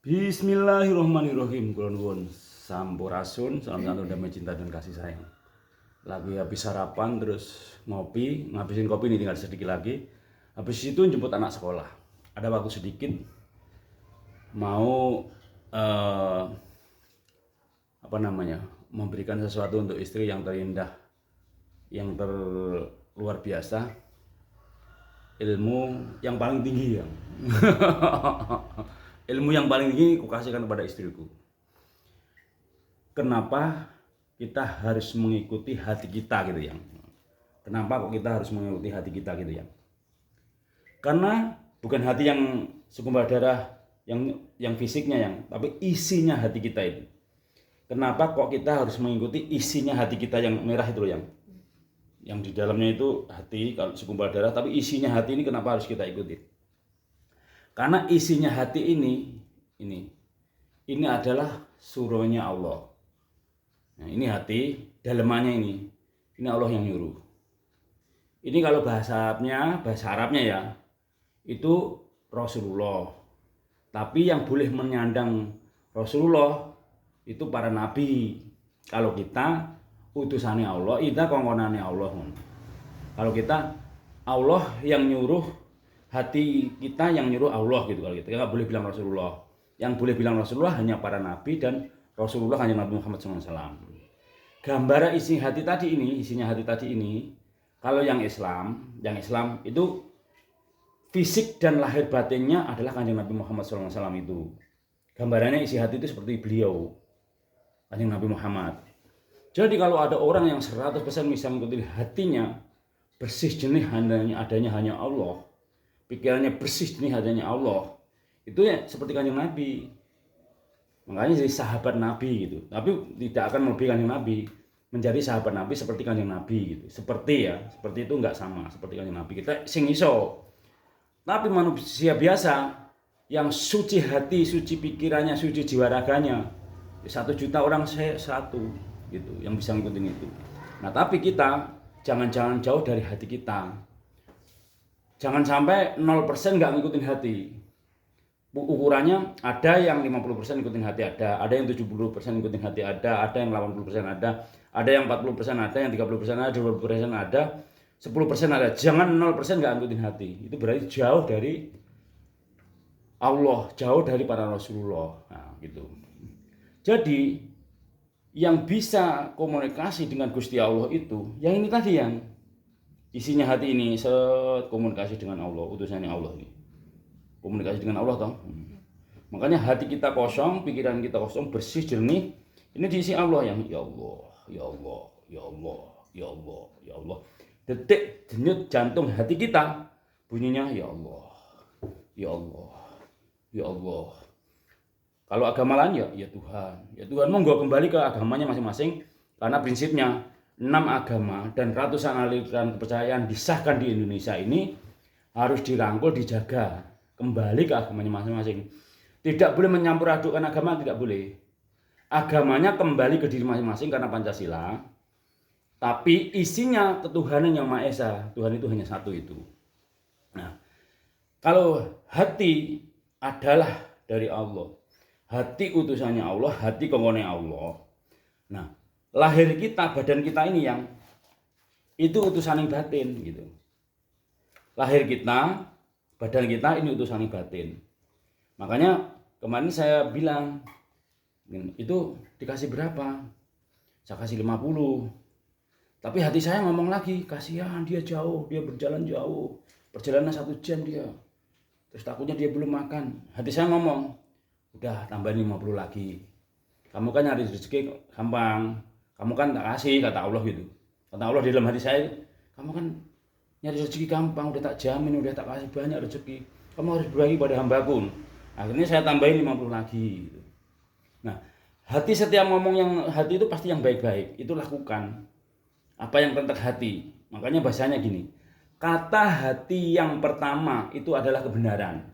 Bismillahirrahmanirrahim. Kula nuwun sampurasun, salam santun damai cinta dan kasih sayang. Lagi habis sarapan terus ngopi, ngabisin kopi nih tinggal sedikit lagi. Habis itu jemput anak sekolah. Ada waktu sedikit mau memberikan sesuatu untuk istri yang terindah, yang terluar biasa, ilmu yang paling tinggi ya. Ilmu yang paling tinggi kukasihkan kepada istriku. Kenapa kita harus mengikuti hati kita gitu ya? Kenapa kok kita harus mengikuti hati kita gitu ya? Karena bukan hati yang segumpal darah yang fisiknya yang, tapi isinya hati kita itu. Kenapa kok kita harus mengikuti isinya hati kita yang merah itu loh yang di dalamnya itu hati kalau segumpal darah, tapi isinya hati ini kenapa harus kita ikuti? Karena isinya hati ini adalah suruhnya Allah. Nah, ini hati, dalemannya ini Allah yang nyuruh. Ini kalau bahasa Arabnya ya, itu Rasulullah. Tapi yang boleh menyandang Rasulullah itu para nabi. Kalau kita utusannya Allah, kita kongkonannya Allah. Kalau kita Allah yang nyuruh, hati kita yang nyuruh Allah gitu. Kalau kita nggak boleh bilang Rasulullah. Yang boleh bilang Rasulullah hanya para nabi dan Rasulullah hanya Nabi Muhammad SAW. Gambaran isinya hati tadi ini, kalau yang Islam itu fisik dan lahir batinnya adalah Kanjeng Nabi Muhammad SAW itu. Gambarannya isi hati itu seperti beliau, Kanjeng Nabi Muhammad. Jadi kalau ada orang yang 100% bisa mengikuti hatinya, bersih jernih adanya hanya Allah, pikirannya bersih jernih adanya Allah, itu ya seperti Kanjeng Nabi. Makanya jadi sahabat Nabi gitu. Tapi tidak akan melebihi Kanjeng Nabi. Menjadi sahabat Nabi seperti Kanjeng Nabi gitu. Seperti itu enggak sama seperti Kanjeng Nabi. Kita sing iso. Tapi manusia biasa yang suci hati, suci pikirannya, suci jiwa raganya, 1 juta orang saya satu gitu yang bisa ngikutin itu. Nah, tapi kita jangan jauh dari hati kita. Jangan sampai 0% nggak ngikutin hati. Ukurannya ada yang 50% ngikutin hati, ada yang 70% ngikutin hati, ada yang 80% ada yang 40% ada, yang 30% ada, 20% ada, 10% ada. Jangan 0% nggak ngikutin hati. Itu berarti jauh dari Allah, jauh dari para Rasulullah. Nah, gitu. Jadi yang bisa komunikasi dengan Gusti Allah itu yang ini tadi, yang isinya hati ini, komunikasi dengan Allah, utusannya Allah ini. Komunikasi dengan Allah toh. Makanya hati kita kosong, pikiran kita kosong, bersih jernih. Ini diisi Allah yang ya Allah, ya Allah, ya Allah, ya Allah, ya Allah. Detik denyut jantung hati kita bunyinya ya Allah, ya Allah, ya Allah. Kalau agama lain ya Tuhan monggo kembali ke agamanya masing-masing, karena prinsipnya 6 agama dan ratusan aliran kepercayaan disahkan di Indonesia ini harus dirangkul, dijaga kembali ke agamanya masing-masing. Tidak boleh menyampur adukkan agama, tidak boleh. Agamanya kembali ke diri masing-masing karena Pancasila, tapi isinya ketuhanan yang Maha Esa. Tuhan itu hanya satu itu. Nah, kalau hati adalah dari Allah, hati utusannya Allah, hati kongkonannya Allah. Nah, lahir kita, badan kita ini yang itu utusan yang batin gitu. Lahir kita, badan kita ini utusan yang batin. Makanya kemarin saya bilang, itu dikasih berapa? Saya kasih 50. Tapi hati saya ngomong lagi, kasihan dia jauh, dia berjalan jauh, perjalanan 1 jam dia. Terus takutnya dia belum makan. Hati saya ngomong, udah tambahin 50 lagi. Kamu kan nyari rezeki gampang. Kamu kan tak kasih, kata Allah gitu. Kata Allah di dalam hati saya, kamu kan nyari rezeki gampang, udah tak jamin, udah tak kasih banyak rezeki. Kamu harus berbagi pada hambaku. Akhirnya saya tambahin 50 lagi gitu. Nah, hati setiap ngomong yang hati itu pasti yang baik-baik, itu lakukan. Apa yang tentang hati. Makanya bahasanya gini, kata hati yang pertama itu adalah kebenaran.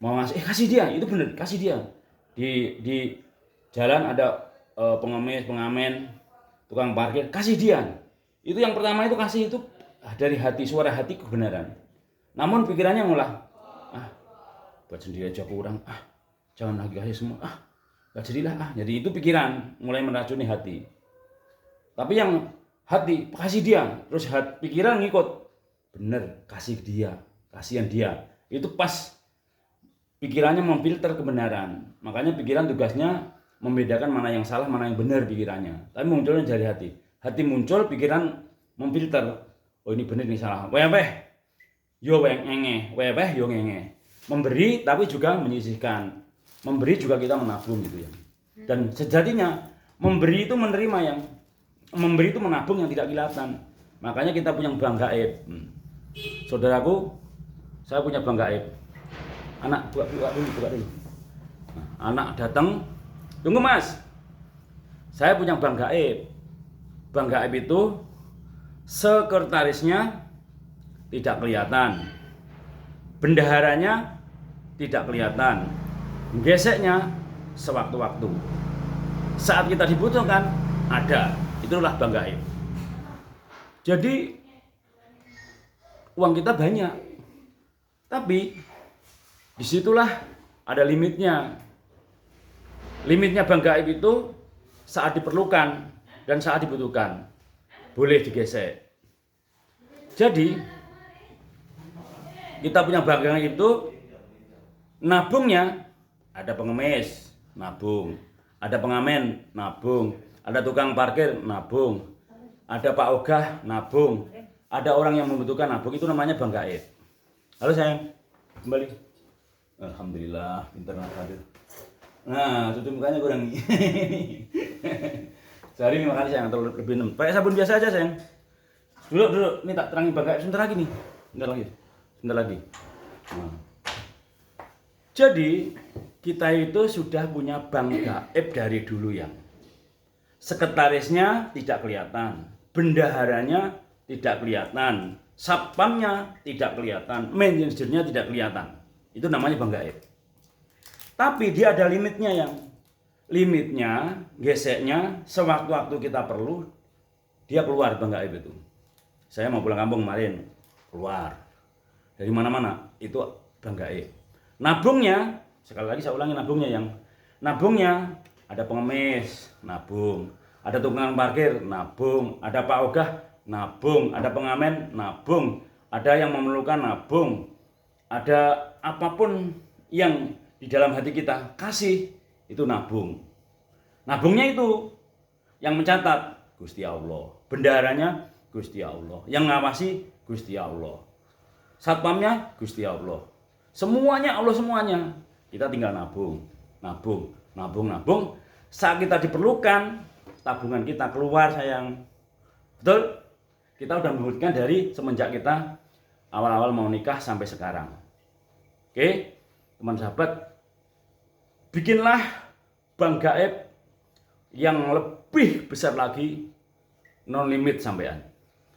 Mau ngasih, kasih dia, itu benar, kasih dia. Di jalan ada pengemis, pengamen, tukang parkir, kasih dia. Itu yang pertama itu kasih, itu dari hati, suara hati kebenaran. Namun pikirannya buat sendiri aja kurang, jangan lagi kasih semua, gak jadilah jadi itu pikiran mulai meracuni hati. Tapi yang hati kasih dia, terus pikiran ngikut, bener kasih dia, kasihan dia, itu pas pikirannya memfilter kebenaran. Makanya pikiran tugasnya membedakan mana yang salah, mana yang benar pikirannya. Tapi munculnya dari hati. Hati muncul, pikiran memfilter. Oh ini benar, ini salah. Weh, yo ngenge, yo ngenge. Memberi tapi juga menyisihkan. Memberi juga kita menabung gitu ya. Dan sejatinya memberi itu menerima, yang memberi itu menabung yang tidak kelihatan. Makanya kita punya bank gaib. Saudaraku, saya punya bank gaib. Anak buka dulu. Nah, anak datang, tunggu mas. Saya punya bank gaib. Bank gaib itu sekretarisnya tidak kelihatan, bendaharanya tidak kelihatan, geseknya sewaktu-waktu. Saat kita dibutuhkan ada. Itulah bank gaib. Jadi uang kita banyak, tapi disitulah ada limitnya. Limitnya bank gaib itu saat diperlukan dan saat dibutuhkan boleh digesek. Jadi kita punya bank gaib itu nabungnya ada pengemis, nabung, ada pengamen, nabung, ada tukang parkir, nabung, ada Pak Ogah, nabung, ada orang yang membutuhkan, nabung. Itu namanya bank gaib. Halo sayang, kembali. Alhamdulillah, pintar hadir. Nah, tutup mukanya kurang. Sehari ini makanya sayang, terlalu lebih 6. Pakai sabun biasa aja sayang. Duduk, ini tak terangin bank gaib sebentar lagi nih. Sebentar lagi. Nah. Jadi kita itu sudah punya bank gaib dari dulu yang sekretarisnya tidak kelihatan, bendaharanya tidak kelihatan, satpamnya tidak kelihatan, manajernya tidak kelihatan. Itu namanya bank gaib. Tapi dia ada limitnya yang geseknya sewaktu-waktu kita perlu dia keluar bank gaib itu. Saya mau pulang kampung kemarin, keluar dari mana-mana itu bank gaib. Nabungnya, sekali lagi saya ulangi, nabungnya ada pengemis, nabung, ada tukang parkir, nabung, ada Pak Ogah, nabung, ada pengamen, nabung, ada yang memerlukan, nabung, ada apapun yang di dalam hati kita kasih, itu nabung. Nabungnya itu yang mencatat Gusti Allah, bendaharanya Gusti Allah, yang ngawasi Gusti Allah, satpamnya Gusti Allah, semuanya Allah semuanya. Kita tinggal nabung. Saat kita diperlukan, tabungan kita keluar sayang. Betul? Kita udah membuktikan dari semenjak kita awal-awal mau nikah sampai sekarang. Oke, teman sahabat, bikinlah bank gaib yang lebih besar lagi, non limit sampean.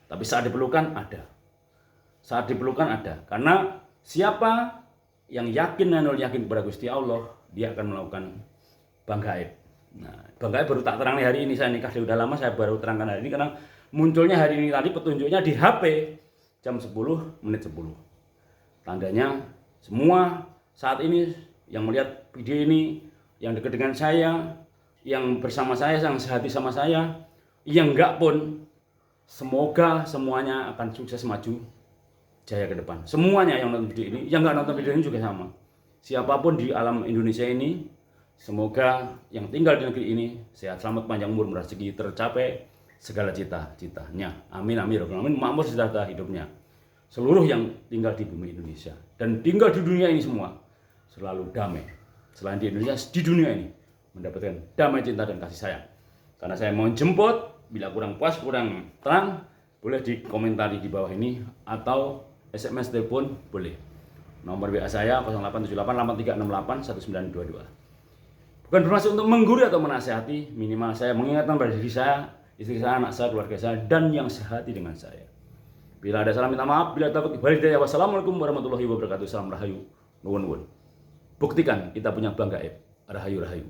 Tapi saat diperlukan ada. Karena siapa yang yakin dan yakin kepada Gusti Allah, dia akan melakukan bank gaib. Nah, bank gaib baru tak terang hari ini, saya nikah sudah lama, saya baru terangkan hari ini karena munculnya hari ini tadi petunjuknya di HP jam 10 menit 10. Tandanya semua saat ini yang melihat video ini, yang dekat dengan saya, yang bersama saya, yang sehati sama saya, yang enggak pun, semoga semuanya akan sukses maju jaya ke depan. Semuanya yang nonton video ini, yang enggak nonton video ini juga sama. Siapapun di alam Indonesia ini, semoga yang tinggal di negeri ini sehat, selamat, panjang umur, rezeki, tercapai segala cita-citanya. Amin amin amin. Makmur sejahtera hidupnya seluruh yang tinggal di bumi Indonesia dan tinggal di dunia ini semua selalu damai. Selain di Indonesia, di dunia ini mendapatkan damai, cinta, dan kasih sayang. Karena saya mau jemput, bila kurang puas, kurang terang, boleh dikomentari di bawah ini atau SMS telepon boleh. Nomor WA saya 087883681922. Bukan bermaksud untuk menggurui atau menasihati, minimal saya mengingatkan pada diri saya, istri saya, anak saya, keluarga saya, dan yang sehati dengan saya. Bila ada salah minta maaf, bila ada kebalik daya. Wassalamualaikum warahmatullahi wabarakatuh. Salam rahayu, nuwun nuwun. Buktikan kita punya bank gaib. Rahayu rahayu.